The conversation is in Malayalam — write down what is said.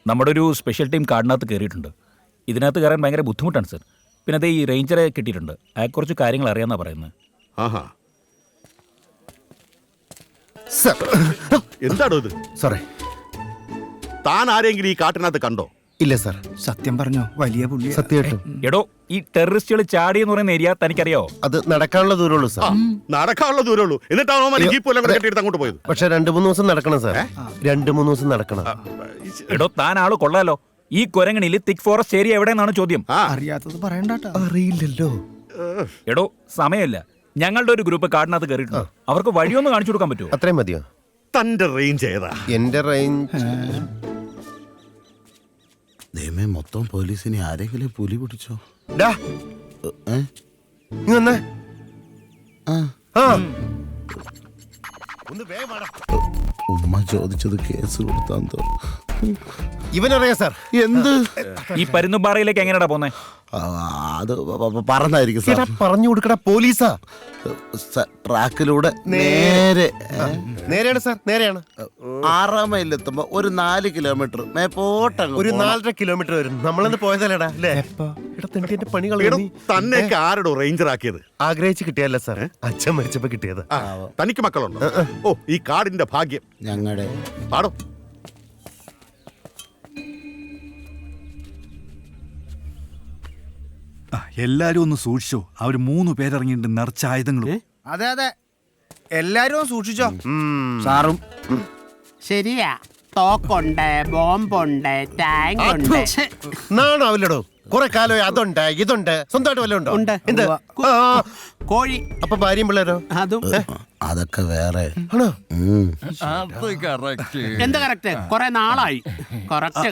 നമ്മുടെ ഒരു സ്പെഷ്യൽ ടീം കാടിനകത്ത് കയറിയിട്ടുണ്ട്. ഇതിനകത്ത് കയറാൻ ഭയങ്കര ബുദ്ധിമുട്ടാണ് സർ. പിന്നെ അത് ഈ റേഞ്ചറെ കിട്ടിയിട്ടുണ്ട്. അയാൾക്കുറച്ച് കാര്യങ്ങൾ അറിയാമെന്നാണ് പറയുന്നത്. ആഹാ, സർ എന്താണോ ഇത്? സോറി. താൻ ആരെങ്കിലും ഈ കാട്ടിനകത്ത് കണ്ടോ? ഇല്ല സർ. സത്യം പറഞ്ഞോ, വലിയ പുള്ളി. സത്യമായിട്ടും എടോ, ഈ ടെററിസ്റ്റുകൾ ചാടി എന്ന് പറയുന്ന ഏരിയ തനിക്കറിയാവോ? അത് നടക്കാനുള്ള ദൂരമുള്ളൂ സർ. നടക്കാനുള്ള ദൂരമുള്ളൂ. എന്നിട്ടാണോ അവന്മാര് ജീപ്പ് എല്ലാം കൂടെ കെട്ടിയെടുത്ത് അങ്ങോട്ട് പോയത്? പക്ഷെ 2-3 ദിവസം നടക്കണം സർ. 2-3 ദിവസം നടക്കണം. എടോ, താൻ ആള് കൊള്ളാലോ. ഈ കൊരങ്ങണിയിൽ തിക് ഫോറസ്റ്റ് ഏരിയ എവിടെയെന്നാണ് ചോദ്യം. അറിയാത്തത് പറയണ്ടാട്ടോ. അറിയില്ലല്ലോ. എടോ, സമയമില്ല. ഞങ്ങളുടെ ഒരു ഗ്രൂപ്പ് കാടിനകത്ത് കയറിയിട്ടുണ്ട്. അവർക്ക് വഴിയൊന്ന് കാണിച്ചു കൊടുക്കാൻ പറ്റുമോ? അത്രയും മതിയോ? തന്റെ റേഞ്ച് ഏതാ? എന്റെ റേഞ്ച് ദൈവമേ, മൊത്തം പോലീസിനെ ആരെങ്കിലും പുലി പിടിച്ചോ? ഡാ, നീ വന്നേ. ആ, ആ. ഒന്ന് വേഗം വാടാ. ഉമ്മ ചോദിച്ചത് കേസ് കൊടുത്താൻ തോന്നുന്നു. ഇവനറിയാം സാർ. എന്ത്? ഈ പരുന്നുംപാറയിലേക്ക് എങ്ങനെയാ പോന്നെ? ആ, അത് പറഞ്ഞായിരിക്കും സാർ. എടാ, പറഞ്ഞു കൊടുക്കടാ, പോലീസാ. ട്രാക്കിലൂടെ നേരെ നേരെയാണ് സാർ, നേരെയാണ്. 6 മൈലിലെത്തുമ്പോ ഒരു 4 കിലോമീറ്റർ മേപ്പോട്ടങ്ങ് ഒരു പോണം. 4.5 കിലോമീറ്റർ വരും. നമ്മളന്ന് പോയതല്ലേടാ അല്ലേ? എടാ, തെണ്ടിന്റെ പണികൾ എടോ, തന്നെയൊക്കെ ആരടോ റേഞ്ചർ ആക്കിയത്? ആഗ്രഹിച്ച് കിട്ടിയല്ല സാർ, അച്ഛൻ മരിച്ചപ്പോ കിട്ടിയത്. ആ, തനിക്ക് മക്കളുണ്ടോ? ഓ, ഈ കാടിന്റെ ഭാഗ്യം. ഞങ്ങളുടെ പാടോ. എല്ലാരും ഒന്ന് സൂക്ഷിച്ചോ. അവര് 3 പേരിറങ്ങിയിട്ട് നിറച്ച ആയുധങ്ങളും. അതെ അതെ, എല്ലാരും ഒന്ന് സൂക്ഷിച്ചോ. സാറും ശരിയാ, തോക്കുണ്ട്, ബോംബുണ്ട്, ടാങ്ക് ഉണ്ട്. നാണാവില്ലടോ. കുറെ കാലമായി അതുണ്ട് ഇതുണ്ട്. സ്വന്തമായിട്ട് വല്ലതും ഉണ്ടോ? ഉണ്ട്. എന്ത്? ഉവ്വ. ആ, കോഴി, അപ്പൊ ഭാര്യയും പിള്ളേരോ? അതും. അതൊക്കെ വേറെ. ആണോ? എന്ത് കറക്റ്റ്? കുറെ നാളായി. കറക്റ്റ്.